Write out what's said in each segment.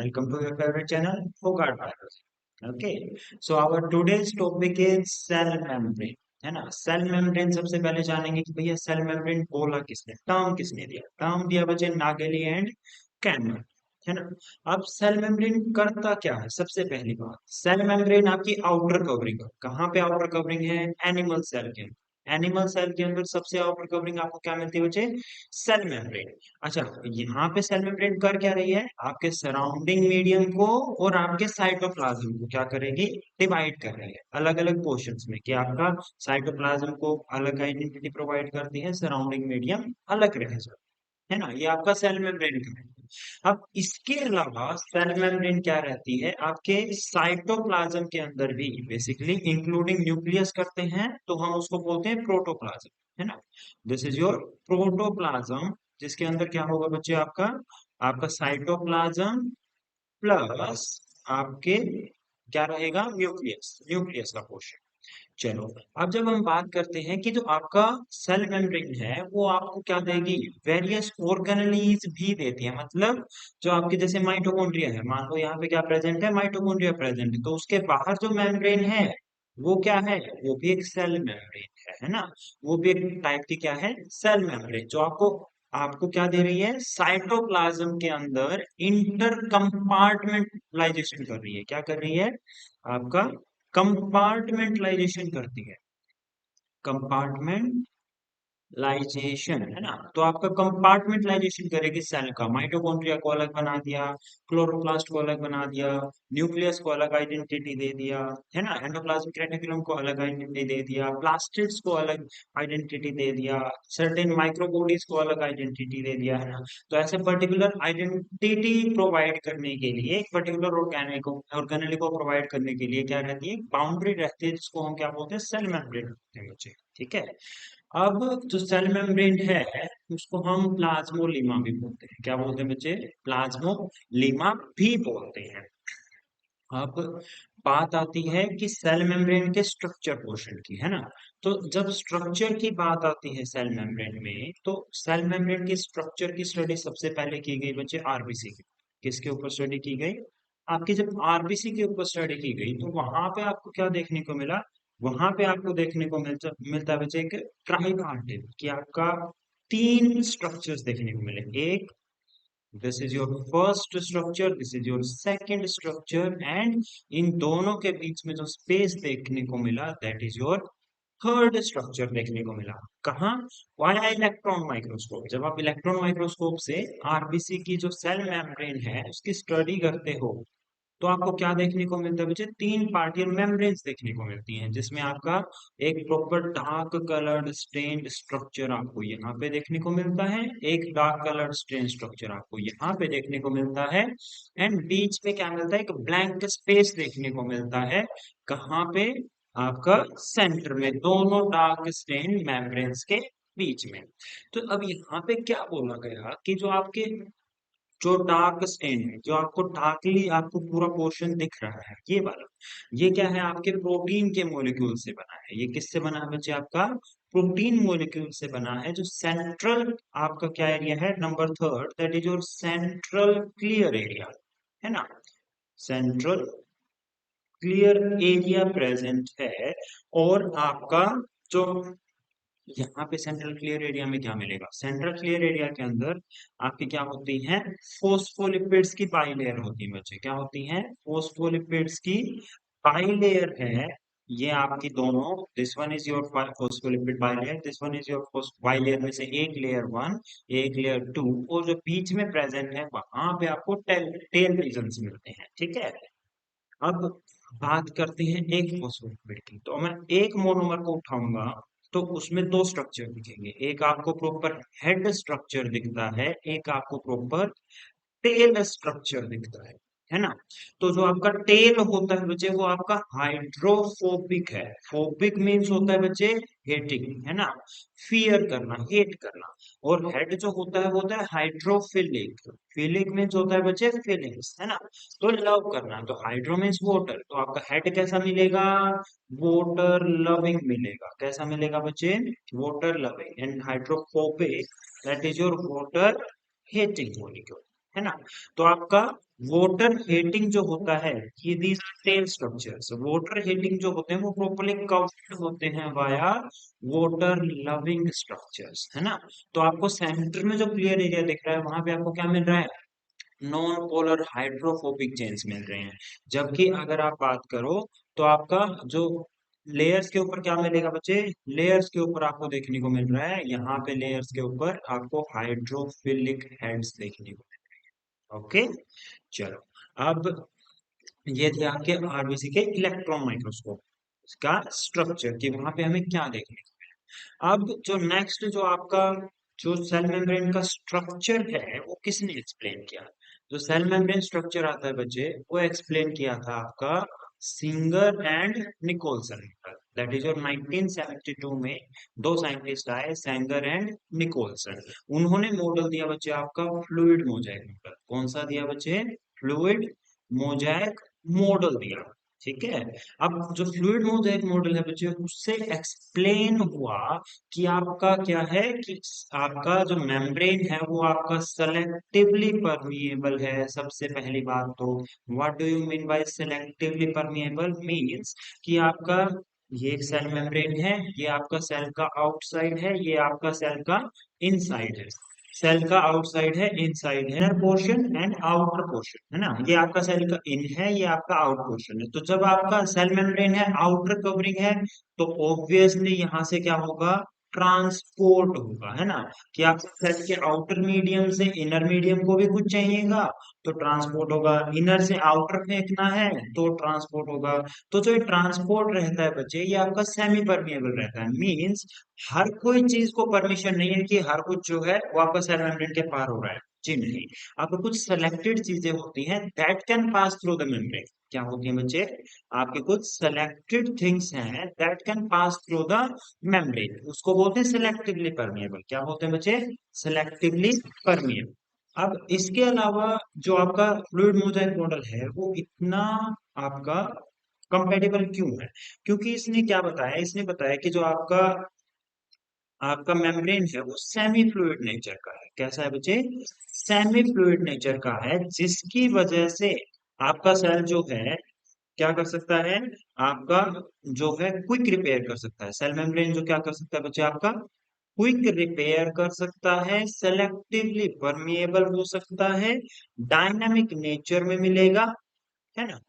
Welcome to your favorite channel, Fogart Biology. Okay, so our today's topic is cell membrane. है ना, cell membrane सबसे पहले जानेंगे कि भैया सेल मेम्ब्रेन बोला किसने, टर्म किसने दिया। टर्म दिया बच्चे नागेली एंड कैनमैन, है ना। अब सेल मेम्ब्रेन करता क्या है, सबसे पहली बात, सेल मेम्ब्रेन आपकी आउटर कवरिंग है। कहाँ पे आउटर कवरिंग है, एनिमल सेल के। एनिमल सेल के अंदर सबसे आउटर कवरिंग आपको क्या मिलती है बच्चे, सेल मेम्ब्रेन। अच्छा, यहाँ पे सेल मेम्ब्रेन कर क्या रही है, आपके सराउंडिंग मीडियम को और आपके साइटोप्लाज्म को क्या करेगी, डिवाइड कर रही है अलग अलग पोर्शंस में, कि आपका साइटोप्लाज्म को अलग आइडेंटिटी प्रोवाइड करती है, सराउंडिंग मीडियम अलग रह जाए, है ना। ये आपका सेल मेम्ब्रेन का है। अब इसके अलावा सेल मेम्ब्रेन क्या रहती है, आपके साइटोप्लाज्म के अंदर भी बेसिकली इंक्लूडिंग न्यूक्लियस करते हैं, तो हम उसको बोलते हैं प्रोटोप्लाज्म, है ना। दिस इज योर प्रोटोप्लाज्म, जिसके अंदर क्या होगा बच्चे, आपका आपका साइटोप्लाज्म प्लस आपके क्या रहेगा, न्यूक्लियस, न्यूक्लियस का पोर्शन। चलो, अब जब हम बात करते हैं कि जो आपका सेल मेम्ब्रेन है वो आपको क्या देगी, वेरियस ऑर्गेनेलीज भी देती है। मतलब जो आपके जैसे माइटोकॉन्ड्रिया है, मान लो यहाँ पे क्या प्रेजेंट है, माइटोकॉन्ड्रिया प्रेजेंट है, तो उसके बाहर जो मेम्ब्रेन है वो क्या है, वो भी एक सेल मेम्ब्रेन है ना। वो भी एक टाइप की क्या है, सेल मेम्ब्रेन, जो आपको आपको क्या दे रही है, साइटोप्लाज्म के अंदर इंटर कंपार्टमेंटलाइजेशन कर रही है। क्या कर रही है, आपका कंपार्टमेंटलाइजेशन करती है, कंपार्टमेंट लाइजेशन, है ना। तो आपका कंपार्टमेंटलाइजेशन करेगी सेल का, माइटोकॉन्ड्रिया को अलग बना दिया, क्लोरोप्लास्ट को अलग बना दिया, न्यूक्लियस को अलग आइडेंटिटी दे दिया, है ना, एंडोप्लाज्मिक रेटिकुलम को अलग आइडेंटिटी दे दिया, प्लास्टिड्स को अलग आइडेंटिटी दे दिया, सर्टेन माइक्रोबॉडीज को अलग आइडेंटिटी दे दिया, है ना। तो ऐसे पर्टिकुलर आइडेंटिटी प्रोवाइड करने के लिए, एक पर्टिकुलर ऑर्गेनेल को प्रोवाइड करने के लिए क्या रहती है, बाउंड्री रहती है, जिसको हम क्या बोलते हैं, सेल मेम्ब्रेन बोलते हैं बच्चे, ठीक है। अब जो सेल मेम्ब्रेन है उसको हम प्लाज्मोलीमा भी बोलते हैं। क्या बोलते हैं बच्चे, प्लाज्मोलीमा भी बोलते हैं। अब बात आती है कि सेल मेम्ब्रेन के स्ट्रक्चर पोर्शन की, है ना। तो जब स्ट्रक्चर की बात आती है सेल मेम्ब्रेन में, तो सेल मेम्ब्रेन की स्ट्रक्चर की स्टडी सबसे पहले की गई बच्चे आरबीसी की। किसके ऊपर स्टडी की गई, आपकी जब आरबीसी के ऊपर स्टडी की गई, तो वहां पे आपको क्या देखने को मिला, वहां पे आपको देखने को मिलता मिलता है बच्चे एक ट्राइपार्टिट, कि आपका तीन स्ट्रक्चर्स देखने को मिले। एक, this is your first structure, this is your second structure, and in दोनों के बीच में जो स्पेस देखने को मिला, that is your third structure देखने को मिला। कहाँ, वाया इलेक्ट्रॉन माइक्रोस्कोप। जब आप इलेक्ट्रॉन माइक्रोस्कोप से आरबीसी की जो सेल मेम्ब्रेन है उसकी स्टडी करते हो, तो आपको क्या देखने को मिलता है बच्चे, तीन पार्टिकल मेम्ब्रेन्स देखने को मिलती हैं, जिसमें आपका एक proper dark coloured stained structure आपको यहाँ पे देखने को मिलता है, एक डार्क कलर्ड स्टेन स्ट्रक्चर आपको यहाँ पे देखने को मिलता है, एंड बीच में क्या मिलता है, एक ब्लैंक स्पेस देखने को मिलता है। कहाँ पे, आपका सेंटर में, दोनों डार्क स्टेन मेम्ब्रेन्स के बीच में। तो अब यहाँ पे क्या बोला गया कि जो आपके जो डार्क स्टेन है, जो आपको डार्कली आपको पूरा पोर्शन दिख रहा है, ये वाला, ये क्या है, आपके प्रोटीन के मॉलिक्यूल से बना है। ये किससे बना है बच्चे, आपका प्रोटीन मॉलिक्यूल से बना है। जो सेंट्रल आपका क्या एरिया है, number third, that is your central clear area, है ना। सेंट्रल क्लियर एरिया प्रेजेंट है। और आपका जो यहाँ पे सेंट्रल क्लियर एरिया में क्या मिलेगा, सेंट्रल क्लियर एरिया के अंदर आपकी क्या होती है, फोस्फोलिपिड्स की बाइलेयर होती है बच्चे। क्या होती है, फोस्फोलिपिड्स की बाइलेयर है। ये आपकी दोनों, this one is your phospholipid bilayer, this one is your bilayer में से एक लेयर वन, एक लेयर टू, और जो बीच में प्रेजेंट है वहां पे आपको टेल रीजन्स मिलते हैं, ठीक है। अब बात करते हैं एक फॉस्फोलिपिड की, तो मैं एक मोनोमर को उठाऊंगा तो उसमें दो स्ट्रक्चर दिखेंगे। एक आपको प्रॉपर हेड स्ट्रक्चर दिखता है, एक आपको प्रॉपर टेल स्ट्रक्चर दिखता है ना। तो जो आपका टेल होता है बच्चे, वो आपका हाइड्रोफोबिक है। फोबिक मीन्स होता है बच्चे हेटिंग, है ना, फियर करना, हेट करना। और हेड जो होता है वो होता है हाइड्रोफिलिक। फिलिक मीन्स होता है बच्चे फीलिंग्स, है ना, तो लव करना। तो हाइड्रो मीन्स वाटर, तो आपका हेड कैसा मिलेगा, वाटर लविंग मिलेगा। कैसा मिलेगा बच्चे, water loving. And hydrophobic, that is your water hating molecule. है ना। तो आपका वोटर हेटिंग जो होता है, ये these are tail structures. Water hating जो होते हैं वो प्रॉपर्ली कवर्ड होते हैं वाया वोटर लविंग स्ट्रक्चर्स, है ना। तो आपको सेंटर में जो क्लियर एरिया दिख रहा है वहां पे आपको क्या मिल रहा है, नॉन पोलर हाइड्रोफोबिक चेन्स मिल रहे हैं। जबकि अगर आप बात करो तो आपका जो लेयर्स के ऊपर क्या मिलेगा बच्चे, लेयर्स के ऊपर आपको देखने को मिल रहा है, यहाँ पे लेयर्स के ऊपर आपको हाइड्रोफिलिक हेड्स देखने को मिल रहे हैं। ओके, चलो। अब ये थे आपके आरबीसी के इलेक्ट्रॉन माइक्रोस्कोप का स्ट्रक्चर कि वहां पे हमें क्या देखने को मिला। अब जो नेक्स्ट जो आपका जो सेल मेम्ब्रेन का स्ट्रक्चर है वो किसने एक्सप्लेन किया। जो सेल मेम्ब्रेन स्ट्रक्चर आता है बच्चे, वो एक्सप्लेन किया था आपका Singer and Nicolson. That is और 1972 में दो साइंटिस्ट आए, सेंगर एंड निकोलसन। उन्होंने मॉडल दिया बच्चे आपका फ्लूइड मोजाइक मॉडल। कौन सा दिया बच्चे, फ्लूइड मोजाइक मॉडल दिया। ठीक है। अब जो फ्लूइड मोजाइक मॉडल है बच्चे, उससे एक्सप्लेन हुआ कि आपका क्या है कि आपका जो मेम्ब्रेन है वो आपका सेलेक्टिवली परमिएबल है। सबसे पहली बात तो what do you mean by selectively permeable, means कि आपका ये एक सेल मेम्ब्रेन है, ये आपका सेल का आउटसाइड है, ये आपका सेल का इनसाइड है। सेल का आउटसाइड है, इनसाइड है, inner portion and outer portion, है ना। ये आपका सेल का इन है, ये आपका आउट पोर्शन है। तो जब आपका सेल मेम्ब्रेन है, आउटर कवरिंग है, तो ऑब्वियसली यहां से क्या होगा, ट्रांसपोर्ट होगा, है ना। कि आप सेल के आउटर मीडियम से इनर मीडियम को भी कुछ चाहिएगा तो ट्रांसपोर्ट होगा, इनर से आउटर फेंकना है तो ट्रांसपोर्ट होगा। तो जो ट्रांसपोर्ट रहता है बच्चे, ये आपका सेमी परमिएबल रहता है। मींस हर कोई चीज को परमिशन नहीं है कि हर कुछ जो है वो आपका सेल मेम्ब्रेन के पार हो रहा है। जी नहीं, आपको कुछ सेलेक्टेड चीजें होती हैं that can pass through the membrane. क्या होती है बच्चे, आपके कुछ सेलेक्टेड थिंग्स हैं that can pass through the membrane, उसको बोलते हैं सिलेक्टिवली परमिएबल। क्या बोलते हैं बच्चे, सिलेक्टिवली परमिएबल। अब इसके अलावा जो आपका फ्लूइड मोजाइक मॉडल है वो इतना आपका कंपेटेबल क्यों है, क्योंकि इसने क्या बताया, इसने बताया कि जो आपका आपका मेम्ब्रेन है वो सेमी फ्लूइड नेचर का है। कैसा है बच्चे, सेमी फ्लूइड नेचर का है, जिसकी वजह से आपका सेल जो है क्या कर सकता है, आपका जो है क्विक रिपेयर कर सकता है। सेल मेम्ब्रेन जो क्या कर सकता है बच्चे, आपका क्विक रिपेयर कर सकता है, सेलेक्टिवली परमिएबल हो सकता है, डायनामिक नेचर में मिलेगा, है ना।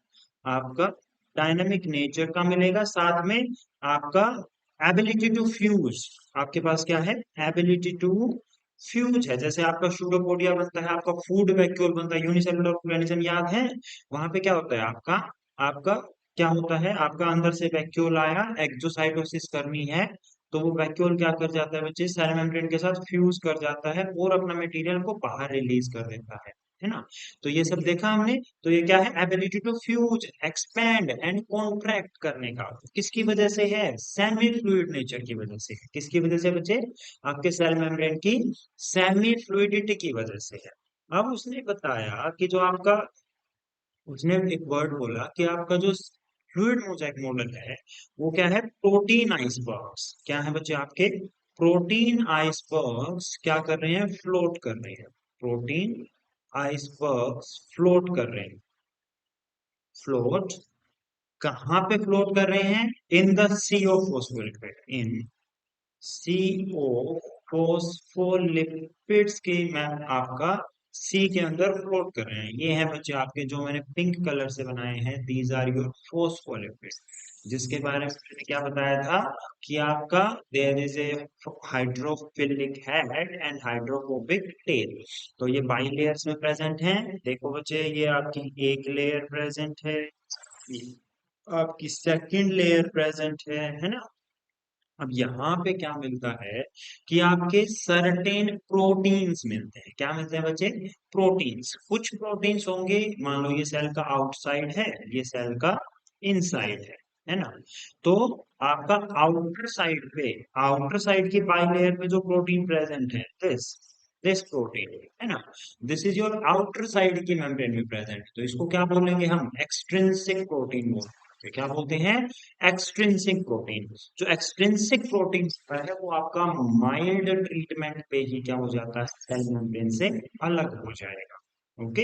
आपका डायनामिक नेचर का मिलेगा, साथ में आपका एबिलिटी टू फ्यूज। आपके पास क्या है, एबिलिटी टू फ्यूज है। जैसे आपका सूडोपोडिया बनता है, आपका फूड वैक्यूल बनता है, यूनिसेलुलर ऑर्गेनिज्म याद है, वहां पे क्या होता है आपका आपका क्या होता है, आपका अंदर से वैक्यूल आया, एक्सोसाइटोसिस करनी है, तो वो वैक्यूल क्या कर जाता है बच्चे, सेल मेम्ब्रेन के साथ फ्यूज कर जाता है और अपना मटेरियल को बाहर रिलीज कर देता है ना। तो ये सब देखा हमने। तो ये क्या है, ability to fuse, expand and contract करने का, किसकी वजह से है, सेमी फ्लूइड नेचर की वजह से। किसकी वजह से बच्चे, आपके सेल मेम्ब्रेन की सेमी फ्लूइडिटी की वजह से है। अब उसने बताया कि जो आपका, उसने एक वर्ड बोला कि आपका जो फ्लूइड मोजाइक मॉडल है वो क्या है, प्रोटीन आइसबर्ग्स। क्या है बच्चे आपके, प्रोटीन आइसबर्ग्स क्या कर रहे हैं, फ्लोट कर रहे हैं। प्रोटीन आइसबर्ग्स फ्लोट कर रहे हैं। फ्लोट कहाँ पे फ्लोट कर रहे हैं, in the sea of phospholipid, in sea of phospholipids के मैम आपका सी के अंदर फ्लोट कर रहे हैं। ये है बच्चे आपके जो मैंने पिंक कलर से बनाए हैं, दीज आर योर फोस्फोलिपिड्स, जिसके बारे में मैंने क्या बताया था कि आपका there is a hydrophilic head and hydrophobic tail. तो ये बाई लेयर्स में प्रेजेंट हैं। देखो बच्चे, ये आपकी एक लेयर प्रेजेंट है, ये आपकी सेकंड लेयर प्रेजेंट है ना। अब यहाँ पे क्या मिलता है कि आपके सर्टेन प्रोटीन्स मिलते हैं। क्या मिलते हैं बच्चे, प्रोटीन्स। कुछ प्रोटीन्स होंगे, मान लो ये सेल का आउटसाइड है, ये सेल का इनसाइड है ना। तो आपका आउटर साइड पे, आउटर साइड की बाइलेयर में जो प्रोटीन प्रेजेंट है, दिस प्रोटीन, है ना, this is your outer side की मेम्ब्रेन में प्रेजेंट। तो इसको क्या बोलेंगे हम, एक्सट्रिंसिक प्रोटीन बोलते हैं। क्या बोलते हैं, एक्सट्रिंसिक प्रोटीन। जो एक्सट्रिंसिक प्रोटीन होता है वो आपका माइल्ड ट्रीटमेंट पे ही क्या हो जाता है, सेल मेम्ब्रेन से अलग हो जाएगा। ओके।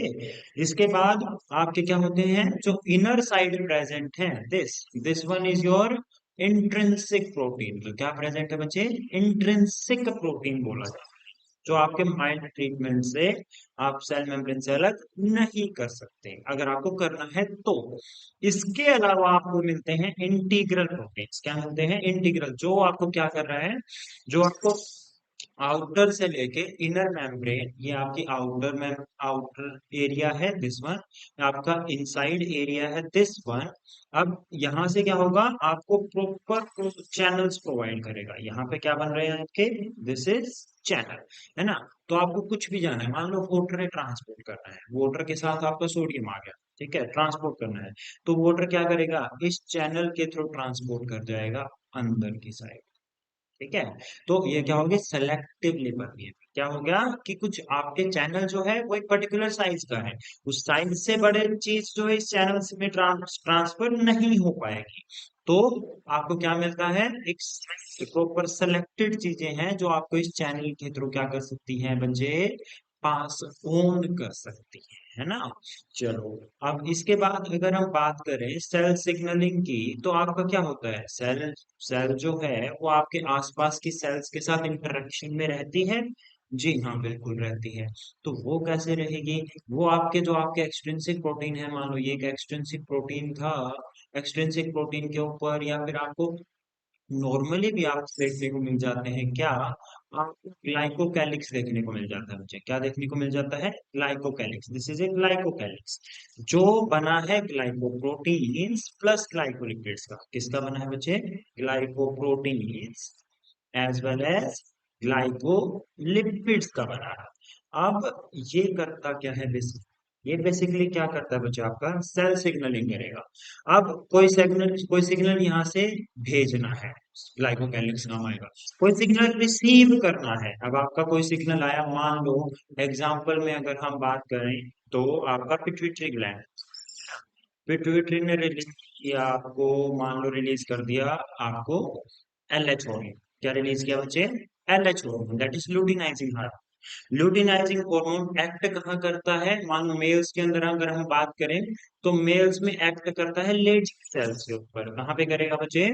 इसके बाद आपके क्या होते हैं जो इनर साइड प्रेजेंट है, this one is your intrinsic protein. तो क्या प्रेजेंट है बच्चे? इंट्रिंसिक प्रोटीन बोला जाता है, जो आपके माइल्ड ट्रीटमेंट से आप सेल मेम्ब्रेन से अलग नहीं कर सकते, अगर आपको करना है तो। इसके अलावा आपको मिलते हैं इंटीग्रल प्रोटीन्स। क्या मिलते हैं? इंटीग्रल, जो आपको क्या कर रहा है, जो आपको आउटर से लेके इनर मेम्ब्रेन, ये आपकी आउटर एरिया है दिस वन, आपका इनसाइड एरिया है दिस वन। अब यहां से क्या होगा, आपको प्रॉपर चैनल्स प्रोवाइड करेगा। यहाँ पे क्या बन रहे हैं आपके? दिस इज चैनल, है ना। तो आपको कुछ भी जाना है, मान लो वाटर है ट्रांसपोर्ट करना है, वाटर के साथ आपका सोडियम आ गया, ठीक है, ट्रांसपोर्ट करना है, तो वाटर क्या करेगा, इस चैनल के थ्रू ट्रांसपोर्ट कर जाएगा अंदर की साइड, ठीक है। तो ये क्या हो गया? Selectively permeable. क्या हो गया कि कुछ आपके चैनल जो है वो एक पर्टिकुलर साइज का है, उस साइज से बड़े चीज जो है इस चैनल में ट्रांसफर नहीं हो पाएगी। तो आपको क्या मिलता है? एक प्रॉपर सेलेक्टेड चीजें हैं जो आपको इस चैनल के थ्रू क्या कर सकती हैं बच्चे? पास ऑन कर सकती है ना। चलो, अब इसके बाद अगर हम बात करें सेल सिग्नलिंग की, तो आपका क्या होता है? सेल सेल जो है वो आपके आसपास की सेल्स के साथ इंटरेक्शन में रहती है। जी हाँ, बिल्कुल रहती है। तो वो कैसे रहेगी? वो आपके जो आपके एक्सट्रिंसिक प्रोटीन है, मान लो ये एक एक्सट्रिंसिक प्रोटीन था, एक्सट्रिंसिक प्रोटीन के ऊपर या फिर आपको नॉर्मली भी आप देखने को मिल जाते हैं क्या? आपको ग्लाइकोकैलिक्स देखने को मिल जाता है बच्चे। क्या देखने को मिल जाता है? Glycocalyx. This is a glycocalyx, जो बना है ग्लाइकोप्रोटीन्स प्लस ग्लाइकोलिपिड्स का। किसका बना है बच्चे? Glycoproteins as well as glycolipids का बना है। अब ये करता क्या है बेसिक? ये बेसिकली क्या करता है बच्चे? आपका सेल सिग्नलिंग करेगा। अब कोई सिग्नल यहाँ से भेजना है, ग्लाइकोकैलिक्स नाम आएगा। कोई सिग्नल रिसीव करना है, अब आपका कोई सिग्नल आया, मान लो एग्जांपल में अगर हम बात करें तो आपका पिट्यूटरी ग्लैंड, पिट्यूटरी ने रिलीज किया आपको, मान लो रिलीज कर दिया आपको एलएच हार्मोन। क्या रिलीज किया बच्चे? LH hormone, that is luteinizing hormone. Luteinizing hormone act कहाँ करता है? मान लो मेल्स के अंदर अगर हम बात करें तो मेल्स में एक्ट करता है लेडिक सेल्स के ऊपर। कहाँ पे करेगा बच्चे?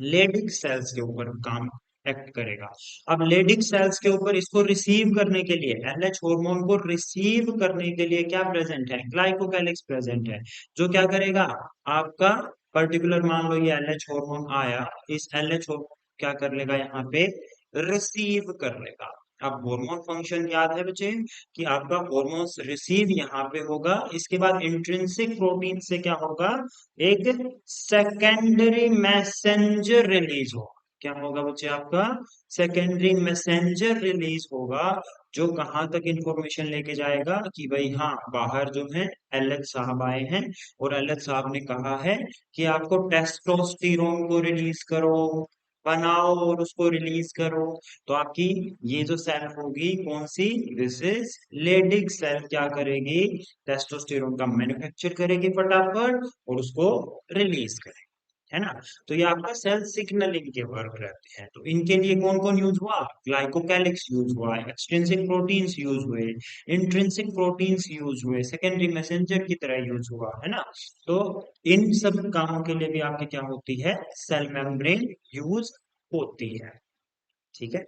लेडिक सेल्स के ऊपर काम एक्ट करेगा। अब लेडिक सेल्स के ऊपर इसको रिसीव करने के लिए, एलएच हार्मोन को रिसीव करने के लिए क्या प्रेजेंट है? ग्लाइकोकैलिक्स प्रेजेंट है, जो क्या करेगा? आपका पर्टिकुलर, मान लो ये एलएच हार्मोन आया, इस एलएच हार्मोन क्या कर लेगा? यहाँ पे रिसीव कर लेगा। अब हार्मोन फंक्शन याद है बच्चे कि आपका हार्मोन्स रिसीव यहाँ पे होगा, इसके बाद इंट्रिंसिक प्रोटीन से क्या होगा? एक सेकेंडरी मैसेंजर रिलीज होगा। क्या होगा बच्चे? आपका सेकेंडरी मैसेंजर रिलीज होगा, जो कहां तक इंफॉर्मेशन लेके जाएगा कि भाई हाँ, बाहर जो है एलएच साहब आए हैं और एलएच साहब ने कहा है कि आपको टेस्टोस्टेरोन को रिलीज करो, बनाओ और उसको रिलीज करो। तो आपकी ये जो सेल होगी कौन सी? This is Leydig cell. क्या करेगी? टेस्टोस्टेरोन का मैन्युफैक्चर करेगी फटाफट और उसको रिलीज करेगी, है ना। तो ये आपका सेल सिग्नलिंग के वर्क रहते हैं। तो इनके लिए कौन कौन यूज हुआ? ग्लाइकोकैलिक्स यूज हुआ, एक्सट्रिंसिक प्रोटीन्स यूज हुए, इंट्रिंसिक प्रोटीन्स यूज हुए, सेकेंडरी मैसेंजर की तरह यूज हुआ, है ना। तो इन सब कामों के लिए भी आपकी क्या होती है? सेल मेम्ब्रेन यूज होती है, ठीक है।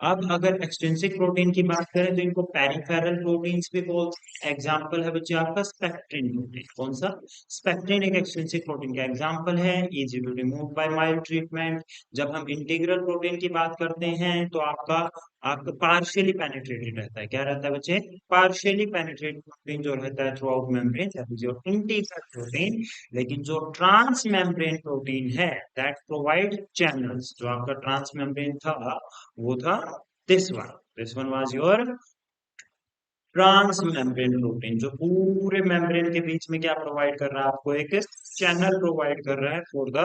अब अगर एक्सट्रिंसिक प्रोटीन की बात करें तो इनको पेरिफेरल प्रोटीन्स भी बोलते हैं। एग्जांपल है बच्चे आपका स्पेक्ट्रिन प्रोटीन। कौन सा? स्पेक्ट्रिन एक एक्सट्रिंसिक प्रोटीन का एग्जांपल है, easy to remove by mild treatment. जब हम इंटीग्रल प्रोटीन की बात करते हैं तो आपका आपका पार्शियली पेनिट्रेटेड रहता है। क्या रहता है बच्चे? पार्शियली पेनिट्रेटेड प्रोटीन जो रहता है throughout membrane, that is your integral protein. लेकिन जो ट्रांस मेम्ब्रेन प्रोटीन है, दैट प्रोवाइड चैनल्स। जो आपका ट्रांस मेम्ब्रेन था वो था this one was your transmembrane protein, जो पूरे मेम्ब्रेन के बीच में क्या प्रोवाइड कर रहा है? आपको एक चैनल प्रोवाइड कर रहा है for the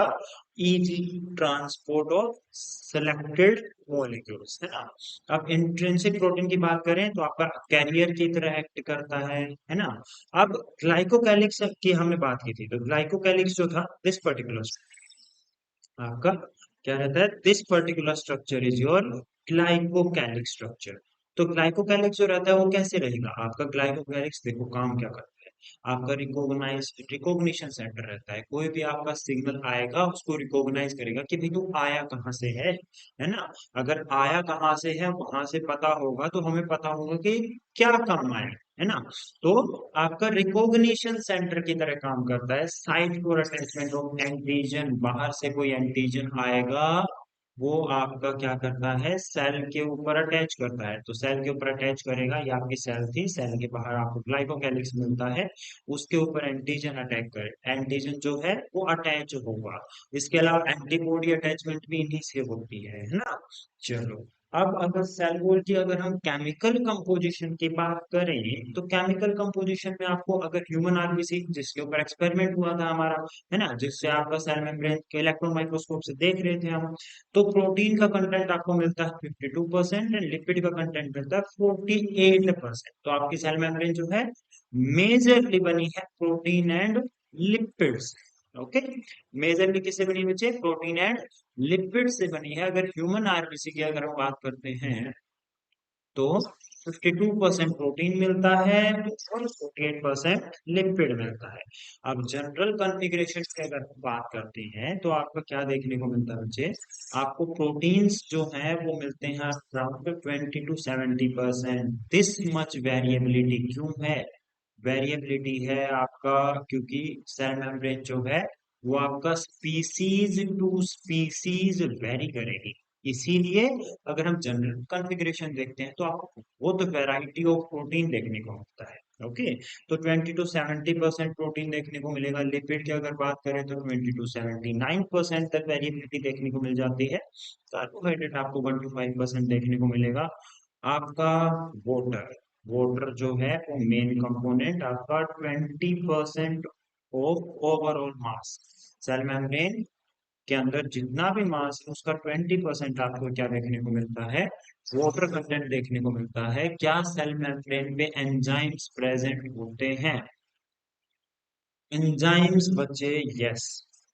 easy transport of selected molecules, है ना। अब इंट्रिंसिक प्रोटीन की बात करें तो आपका कैरियर की तरह एक्ट करता है ना। अब ग्लाइकोकैलिक्स की हमने बात की थी, तो ग्लाइकोकैलिक्स जो था दिस पर्टिकुलर आपका क्या रहता है? This particular structure is your glycocalyx structure. तो ग्लाइकोकैलिक्स जो रहता है वो कैसे रहेगा आपका? ग्लाइकोकैलिक्स देखो काम क्या करता है, आपका रिकॉग्निशन सेंटर रहता है। कोई भी आपका सिग्नल आएगा उसको रिकॉग्नाइज करेगा कि भाई वो आया कहाँ से है ना? अगर आया कहाँ से है वहां से पता होगा तो हमें पता होगा कि क्या काम आया, है ना? तो आपका रिकॉग्निशन सेंटर की तरह काम करता है। Site for attachment of antigen, बाहर से कोई एंटीजन आएगा वो आपका क्या करता है, सेल के ऊपर अटैच करता है। तो सेल के ऊपर अटैच करेगा, ये आपकी सेल थी, सेल के बाहर आपको ग्लाइकोकैलिक्स मिलता है, उसके ऊपर एंटीजन अटैक करे, एंटीजन जो है वो अटैच होगा। इसके अलावा एंटीबॉडी अटैचमेंट भी इन्हीं से होती है ना? चलो, अब अगर सेल वॉल की अगर हम केमिकल कंपोजिशन की बात करें तो केमिकल कंपोजिशन में आपको अगर ह्यूमन आरबीसी जिसके ऊपर एक्सपेरिमेंट हुआ था हमारा, है ना, जिससे आपका सेल मेम्ब्रेन के इलेक्ट्रॉन माइक्रोस्कोप से देख रहे थे हम, तो प्रोटीन का कंटेंट आपको मिलता है 52% एंड लिपिड का कंटेंट मिलता है 48%। तो आपकी सेल मेम्ब्रेन जो है मेजरली बनी है protein and lipids. Okay, majorly किससे बनी बच्चे? प्रोटीन एंड लिपिड से बनी है। अगर ह्यूमन आरबीसी की अगर हम बात करते हैं तो 52% प्रोटीन मिलता है और 48% लिपिड मिलता है। अब जनरल कॉन्फ़िगरेशन की अगर हम बात करते हैं तो आपको क्या देखने को मिलता है बच्चे? आपको प्रोटीन्स जो है वो मिलते हैं around 20 to 70%। This much variability क्यों है? वेरिएबिलिटी है आपका क्योंकि सेल मेम्ब्रेन जो है वो आपका स्पीसीज टू स्पीसीज वेरी करेगी। इसीलिए अगर हम जनरल कॉन्फ़िगरेशन देखते हैं तो आपको बहुत वैरायटी ऑफ प्रोटीन देखने को मिलता है। ओके, तो 20 to 70% प्रोटीन देखने को मिलेगा। लिपिड की अगर बात करें तो 20 to 79% तक वेरिएबिलिटी देखने को मिल जाती है। कार्बोहाइड्रेट आपको 1 to 5% देखने को मिलेगा। आपका वाटर, वाटर जो है वो मेन कंपोनेंट आपका 20% of overall mass. Cell membrane के अंदर जितना भी मास है उसका 20% आपको क्या देखने को मिलता है? वाटर कंटेंट देखने को मिलता है। क्या सेल मेम्ब्रेन पे एंजाइम्स प्रेजेंट होते हैं? एंजाइम्स बच्चे, यस,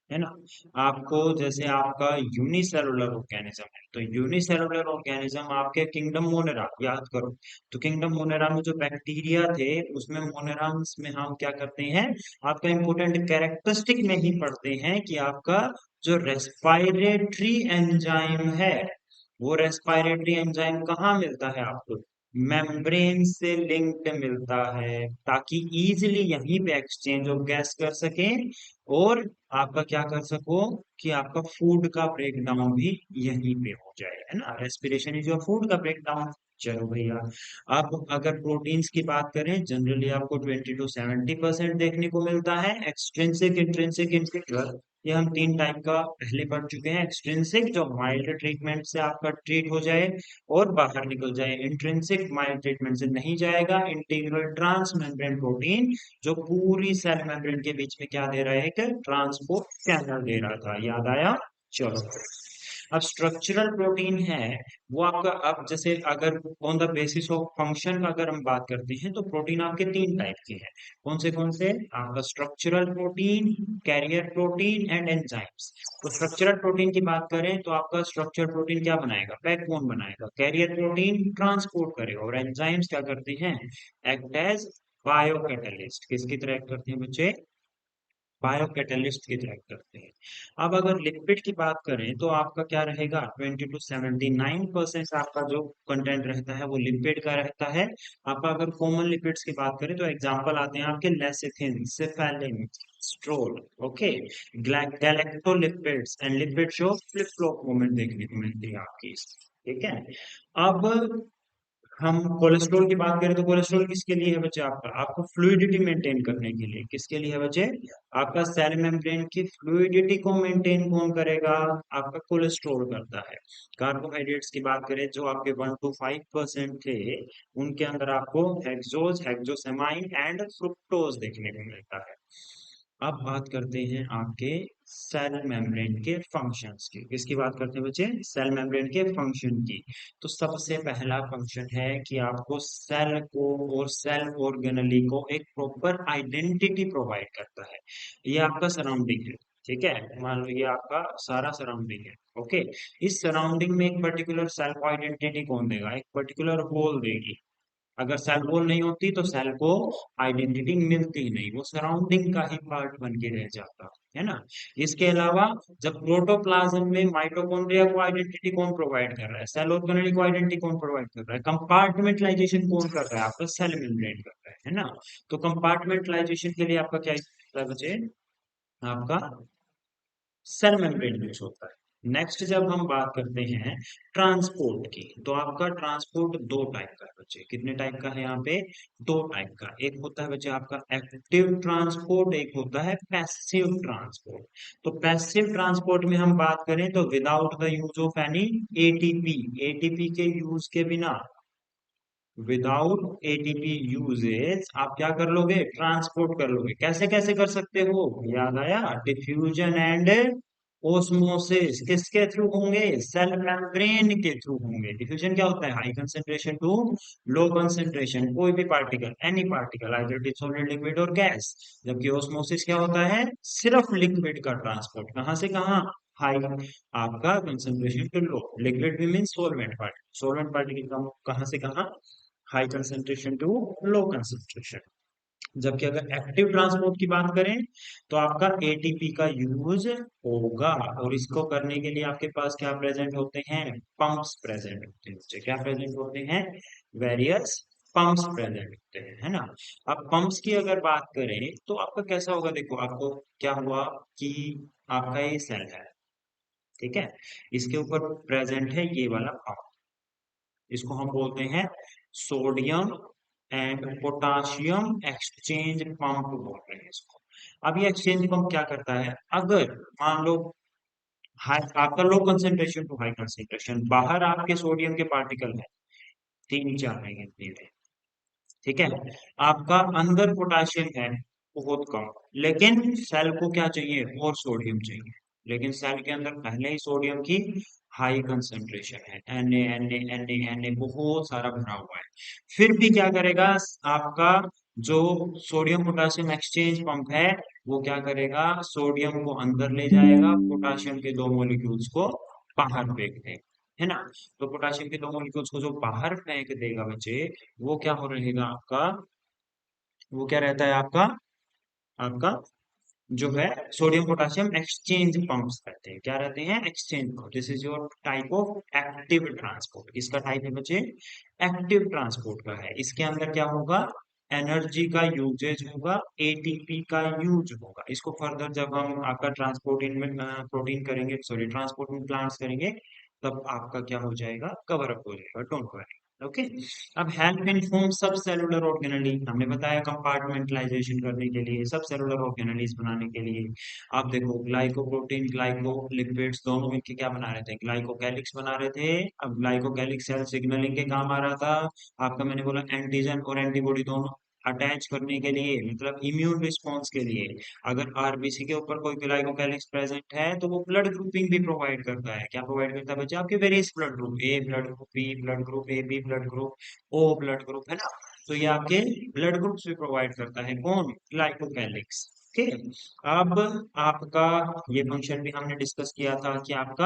है ना? आपको जैसे आपका यूनिसेलुलर ऑर्गेनिज्म है तो यूनिसेलुलर ऑर्गेनिज्म आपके किंगडम मोनेरा याद करो। तो किंगडम मोनेरा में जो बैक्टीरिया थे उसमें मोनेराम्स में हम क्या करते हैं, आपका इंपॉर्टेंट कैरेक्टरिस्टिक में ही पढ़ते हैं कि आपका जो रेस्पिरेटरी एंजाइम है वो रेस्पिरेटरी एंजाइम कहाँ मिलता है आपको? मेम्ब्रेन से लिंक्ड मिलता है, ताकि इजीली यहीं पे एक्सचेंज ऑफ गैस कर सके और आपका क्या कर सको कि आपका फूड का ब्रेक डाउन भी यहीं पे हो जाए, है ना? रेस्पिरेशन इज योर फूड का ब्रेक डाउन। चलो भैया, अब अगर प्रोटीन्स की बात करें जनरली आपको 20 to 70% देखने को मिलता है। एक्सट्रिंसिक, इंट्रिंसिक, इंटीग्रल, ये हम तीन टाइप का पहले पढ़ चुके हैं। एक्सट्रिंसिक जो माइल्ड ट्रीटमेंट से आपका ट्रीट हो जाए और बाहर निकल जाए, इंट्रिंसिक माइल्ड ट्रीटमेंट से नहीं जाएगा। इंटीग्रल ट्रांस मेम्ब्रेन प्रोटीन जो पूरी सेल मेम्ब्रेन के बीच में क्या दे रहा है, एक ट्रांसपोर्ट चैनल दे रहा था। याद आया? चलो, अब स्ट्रक्चरल प्रोटीन है वो आपका, अब जैसे अगर on the basis of function का अगर हम बात करते हैं तो प्रोटीन आपके तीन टाइप के हैं। कौन से? आपका structural protein, carrier protein and enzymes. तो स्ट्रक्चरल प्रोटीन की बात करें तो आपका स्ट्रक्चरल प्रोटीन क्या बनाएगा? बैकबोन बनाएगा। कैरियर प्रोटीन ट्रांसपोर्ट करेगा और एंजाइम्स क्या करते हैं? Act as biocatalyst. किसकी तरह एक्ट करते हैं बच्चे? बायोकैटलिस्ट की तरह करते हैं। अब अगर लिपिड की बात करें तो आपका क्या रहेगा? 20 to 79% आपका जो कंटेंट रहता है वो लिपिड का रहता है। आपका अगर कॉमन लिपिड्स की बात करें तो एग्जांपल आते हैं आपके lecithin, cephalin, sterol, okay, galactolipids and lipid show flip flop movement देखने को मिलती है आपकी। ठीक है, अब हम कोलेस्ट्रॉल की बात करें तो कोलेस्ट्रॉल किसके लिए है बच्चे? आपका आपको फ्लूइडिटी मेंटेन करने के लिए। किसके लिए है बच्चे? आपका सेल मेम्ब्रेन की फ्लूइडिटी को मेंटेन कौन करेगा? आपका कोलेस्ट्रॉल करता है। कार्बोहाइड्रेट्स की बात करें जो आपके 1 to 5% थे उनके अंदर आपको हेक्सोज, हेक्सोसेमाइन एंड फ्रुक्टोज देखने को मिलता है। अब बात करते हैं आपके सेल मेम्ब्रेन के फंक्शंस की। किसकी बात करते हैं बच्चे? सेल मेम्ब्रेन के फंक्शन की। तो सबसे पहला फंक्शन है कि आपको सेल को और सेल ऑर्गेनली को एक प्रॉपर आइडेंटिटी प्रोवाइड करता है। ये आपका सराउंडिंग है। ठीक है, मान लो ये आपका सारा सराउंडिंग है। ओके, इस सराउंडिंग में एक पर्टिकुलर सेल्फ आइडेंटिटी कौन देगा, एक पर्टिकुलर होल देगी। अगर सेल वोल नहीं होती तो सेल को आइडेंटिटी मिलती ही नहीं, वो सराउंडिंग का ही पार्ट बन के रह जाता है ना। इसके अलावा जब प्रोटोप्लाज्म में माइटोकॉन्ड्रिया को आइडेंटिटी कौन प्रोवाइड कर रहा है, सेल ऑर्गेनेल को आइडेंटिटी कौन प्रोवाइड कर रहा है, कंपार्टमेंटलाइजेशन कौन कर रहा है, आपका सेल मेम्ब्रेन कर रहा है ना। तो कंपार्टमेंटलाइजेशन के लिए आपका क्या use होता है बच्चे, आपका सेल मेम्ब्रेन यूज होता है। नेक्स्ट जब हम बात करते हैं ट्रांसपोर्ट की, तो आपका ट्रांसपोर्ट दो टाइप का है बच्चे। कितने टाइप का है यहाँ पे, दो टाइप का। एक होता है बच्चे आपका एक्टिव ट्रांसपोर्ट, एक होता है पैसिव ट्रांसपोर्ट। तो पैसिव ट्रांसपोर्ट में हम बात करें तो without the use of any ATP, ATP के यूज के बिना, विदाउट एटीपी यूजेज आप क्या कर लोगे, ट्रांसपोर्ट कर लोगे। कैसे कैसे कर सकते हो, याद आया, डिफ्यूजन एंड ओस्मोसिस किसके थ्रू होंगे, सेल मेम्ब्रेन के थ्रू होंगे। डिफ्यूजन क्या होता है, high concentration to low concentration, कोई भी particle, any particle, either it is solid, liquid और गैस। जबकि ओस्मोसिस क्या होता है, सिर्फ लिक्विड का ट्रांसपोर्ट, कहाँ से कहाँ, हाई आपका कंसेंट्रेशन टू लो, लिक्विड भी mean solvent particle, solvent particle कहाँ से कहाँ, high concentration to low concentration. जबकि अगर एक्टिव ट्रांसपोर्ट की बात करें तो आपका एटीपी का यूज होगा, और इसको करने के लिए आपके पास क्या प्रेजेंट होते हैं, पंप्स प्रेजेंट होते हैं बच्चे। क्या प्रेजेंट होते हैं, वेरियस पंप्स प्रेजेंट होते हैं, है ना। अब पंप्स की अगर बात करें तो आपका कैसा होगा, देखो आपको क्या हुआ कि आपका ये सेल है, ठीक है, इसके ऊपर प्रेजेंट है ये वाला पंप, इसको हम बोलते हैं sodium and potassium exchange pump बोल रहे हैं इसको। अब ये एक्सचेंज पंप क्या करता है, अगर मान लो हाई आपका low concentration to high concentration, बाहर आपके सोडियम के पार्टिकल है, तीन चार है गिनती में, ठीक है, आपका अंदर पोटाशियम है बहुत कम, लेकिन सेल को क्या चाहिए, और सोडियम चाहिए। लेकिन सेल के अंदर पहले ही सोडियम की हाई कंसंट्रेशन है, Na बहुत सारा भरा हुआ है। फिर भी क्या करेगा, आपका जो सोडियम पोटाशियम एक्सचेंज पंप है, वो क्या करेगा, सोडियम को अंदर ले जाएगा, पोटाशियम के दो मॉलिक्यूल्स को बाहर फेंक देगा, है ना। तो पोटाशियम के दो मॉलिक्यूल्स को जो बाहर फेंक देगा बच्चे, वो क्या हो रहेगा आपका, वो क्या रहता है आपका, आपका जो है सोडियम पोटाशियम एक्सचेंज पंप्स रहते हैं, क्या रहते हैं, exchange pump. This is your type of active transport. इसका टाइप है बच्चे एक्टिव ट्रांसपोर्ट का है। इसके अंदर क्या होगा, एनर्जी का यूजेज होगा, एटीपी का यूज होगा। इसको फर्दर जब हम आपका ट्रांसपोर्ट इन में प्रोटीन करेंगे, सॉरी ट्रांसपोर्ट इन प्लांट्स करेंगे, तब आपका क्या हो जाएगा, कवर अप हो जाएगा, डोंट वरी। ओके, अब हेल्प इन फॉर्म सब सेलुलर ऑर्गेनेली, हमने बताया कंपार्टमेंटलाइजेशन करने के लिए, सब सेलुलर ऑर्गेनेलीज बनाने के लिए। आप देखो ग्लाइकोप्रोटीन ग्लाइको लिपिड्स दोनों मिलकर क्या बना रहे थे, ग्लाइकोकैलिक्स बना रहे थे। अब ग्लाइकोकैलिक्स सेल सिग्नलिंग के काम आ रहा था। आपका मैंने बोला एंटीजन और एंटीबॉडी दोनों अटैच करने के लिए, मतलब इम्यून रिस्पॉन्स के लिए। अगर आरबीसी के ऊपर कोई ग्लाइकोकैलिक्स प्रेजेंट है तो वो ब्लड ग्रुपिंग भी प्रोवाइड करता है। क्या प्रोवाइड करता है बच्चे, आपके various blood group, A blood group, B blood group, A B blood group, O blood group, है ना। तो ये आपके ब्लड ग्रुप्स भी प्रोवाइड करता है कौन, ग्लाइकोकैलिक्स। ओके, अब आपका ये फंक्शन भी हमने डिस्कस किया था कि आपका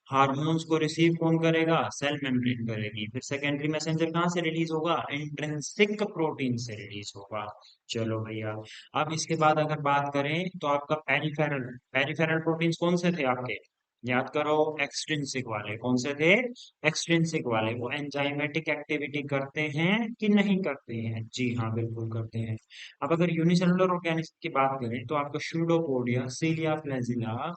हार्मोन्स को रिसीव कौन करेगा, सेल मेम्ब्रेन करेगी। फिर सेकेंडरी मैसेंजर कहाँ से रिलीज होगा, इंट्रिंसिक प्रोटीन से रिलीज होगा। चलो भैया, अब इसके बाद अगर बात करें तो आपका पेरिफेरल, पेरिफेरल प्रोटीन्स कौन से थे आपके, याद करो, एक्सट्रिंसिक वाले। कौन से थे, एक्सट्रिंसिक वाले। वो एंजाइमेटिक एक्टिविटी करते हैं कि नहीं करते हैं, जी हाँ बिल्कुल करते हैं। अब अगर यूनिसेलुलर ऑर्गेनिज्म की बात करें तो आपका स्यूडोपोडिया, सीलिया फ्लैजिला,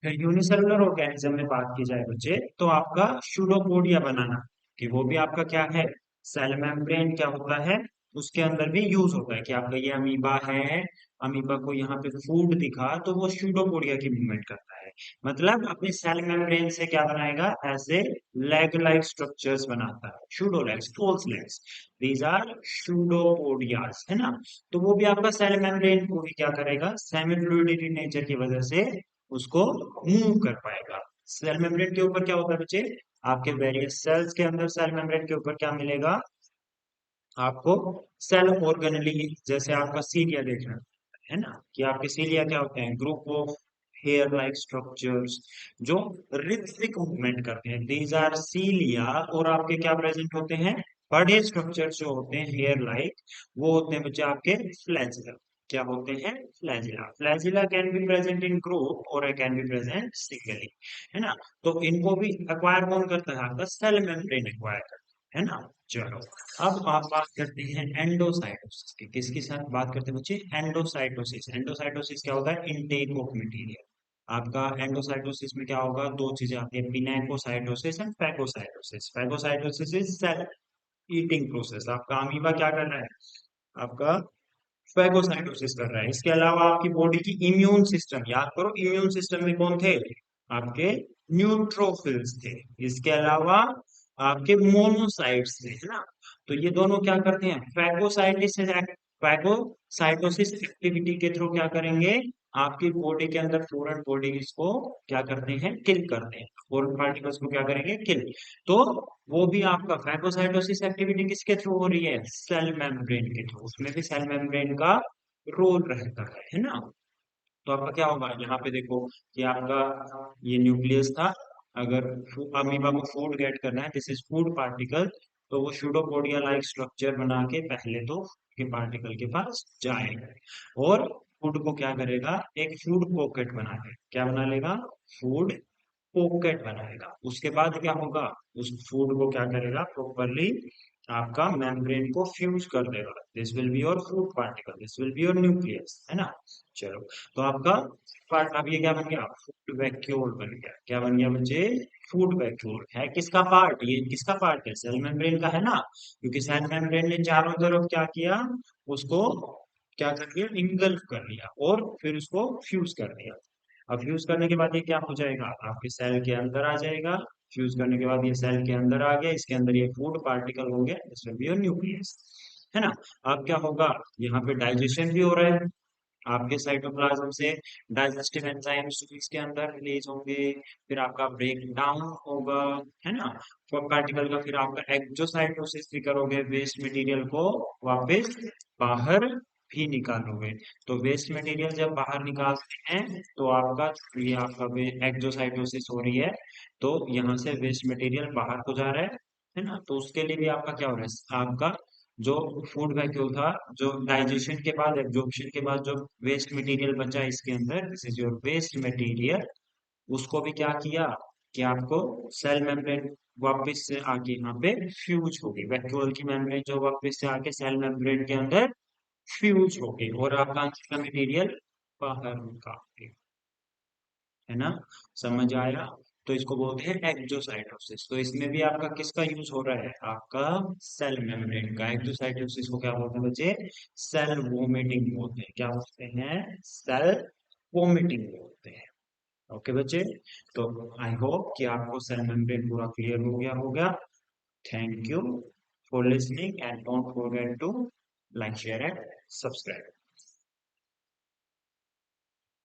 फिर यूनिसेलुलर ऑर्गेनिज्म में बात की जाए बच्चे, तो आपका सूडोपोडिया बनाना, कि वो भी आपका क्या है, सेल मेम्ब्रेन क्या होता है, उसके अंदर भी यूज होता है, कि आपका ये अमीबा है, अमीबा को यहाँ पे फूड दिखा तो वो सूडोपोडिया की मूवमेंट करता है, मतलब अपने सेल मेम्ब्रेन से क्या बनाएगा, ऐसे लेग लाइक स्ट्रक्चर्स बनाता है, pseudo legs, false legs, these are pseudopodias, है ना। तो वो भी आपका सेल मेम्ब्रेन को ही क्या करेगा, सेमी फ्लूइडिटी नेचर की वजह से उसको मूव कर पाएगा। सेल मेम्ब्रेन के ऊपर क्या होता है बच्चे, आपके वेरियस सेल्स के अंदर सेल मेम्ब्रेन के ऊपर क्या मिलेगा आपको, सेल ऑर्गेनेली, जैसे आपका सीलिया देखना है ना, कि आपके सीलिया क्या होते हैं, group of hair like structures जो रिथमिक मूवमेंट करते हैं, दीज आर सीलिया। और आपके क्या प्रेजेंट होते हैं, बड़े स्ट्रक्चर्स जो होते हैं हेयर लाइक, वो होते हैं बच्चे आपके फ्लैजिला, क्या होते हैं, flagella. Flagella can be present in group और कैन बी प्रेजेंट सिंगली, है ना। तो इनको भी एक्वायर कौन करता है, आपका सेल मेम्ब्रेन एक्वायर करता है ना। चलो, अब आप बात करते हैं एंडोसाइटोसिस की, किसके साथ बात करते हैं बच्चे, एंडोसाइटोसिस। एंडोसाइटोसिस क्या होता है, इनटेक ऑफ मटेरियल। आपका एंडोसाइटोसिस में क्या होगा, दो चीजें आती है, pinocytosis and phagocytosis. Phagocytosis is cell eating process, आपका अमीबा क्या कर रहा है, आपका फैगोसाइटोसिस कर रहा है। इसके अलावा आपकी बॉडी की इम्यून सिस्टम, याद करो इम्यून सिस्टम में कौन थे, आपके न्यूट्रोफिल्स थे। इसके अलावा आपके मोनोसाइट्स थे, है ना। तो ये दोनों क्या करते हैं, फैगोसाइटोसिस एक्टिविटी के थ्रू क्या करेंगे, आपकी बॉडी के अंदर फॉरेन बॉडीज को क्या करते हैं, किल करते हैं, फॉरेन पार्टिकल्स को क्या करेंगे, किल। तो वो भी आपका फैगोसाइटोसिस एक्टिविटी किसके थ्रू हो रही है, सेल मेम्ब्रेन के थ्रू, उसमें भी सेल मेम्ब्रेन का रोल रहता है ना। तो आपका क्या होगा, यहाँ पे देखो कि आपका ये न्यूक्लियस था, अगर अमीबा को फूड गेट करना है, दिस इज फूड पार्टिकल, तो वो सूडोपोडिया लाइक स्ट्रक्चर बना के पहले तो के पार्टिकल के पास जाएगा, और फूड को क्या करेगा, एक फूड पॉकेट बना के क्या बना लेगा, फूड पॉकेट बनाएगा। उसके बाद क्या होगा, उस फूड को क्या करेगा, प्रॉपरली आपका मेम्ब्रेन को फ्यूज कर देगा, this will be your food particle, this will be your nucleus, है ना। चलो, तो आपका पार्ट, अब ये क्या बन गया, फूड वैक्यूल बन गया, क्या बन गया बच्चे, फूड वैक्यूल है किसका पार्ट, ये किसका पार्ट है, सेल मेम्ब्रेन का, है ना। क्योंकि सेल मेम्ब्रेन ने चारों तरफ क्या किया, उसको क्या कर दिया, इंगल्फ कर लिया, और फिर उसको फ्यूज कर दिया। अब फ्यूज करने के बाद ये क्या हो जाएगा, आपके सेल के अंदर आ जाएगा। फ्यूज करने के बाद ये सेल के अंदर आ गया, इसके अंदर ये फूड पार्टिकल हो गया, this will be your nucleus, है ना। अब क्या होगा, यहाँ पे डाइजेशन भी हो रहा है, आपके साइटोप्लाज्म से डाइजेस्टिव एंजाइम्स इसके अंदर रिलीज होंगे, फिर आपका ब्रेक डाउन होगा, है ना। पार्टिकल का फिर आपका एक्सोसाइटोसिस भी करोगे, वेस्ट मटेरियल को वापस बाहर भी निकालोगे। तो वेस्ट मटेरियल जब बाहर निकालते हैं तो आपका ये आपका एक्सोसाइटोसिस हो रही है, तो यहाँ से वेस्ट मटेरियल बाहर को जा रहा है ना। तो उसके लिए भी आपका क्या हो रहा है, आपका जो फूड वैक्यूल था, जो डाइजेशन के बाद एब्जॉर्प्शन के बाद जो वेस्ट मटेरियल बचा इसके अंदर, this is your waste material, उसको भी क्या किया, कि आपको सेल मेम्ब्रेन वापस से आके यहाँ पे फ्यूज होगी, वैक्यूल की मेम्ब्रेन जो वापस से आके सेल मेम्ब्रेन के अंदर फ्यूज होगी, और आपका अंदर का मटेरियल बाहर निकाल, है ना, समझ आया। तो इसको बोलते हैं एक्सोसाइटोसिस। तो इसमें भी आपका किसका यूज हो रहा है, आपका सेल मेम्ब्रेन का। एक्सोसाइटोसिस को क्या बोलते हैं बच्चे, सेल वोमिटिंग बोलते हैं, क्या बोलते हैं, सेल वोमिटिंग बोलते हैं। ओके बच्चे, तो आई होप कि आपको सेल मेम्ब्रेन पूरा क्लियर हो गया होगा। Thank you for listening and don't forget to like share and subscribe.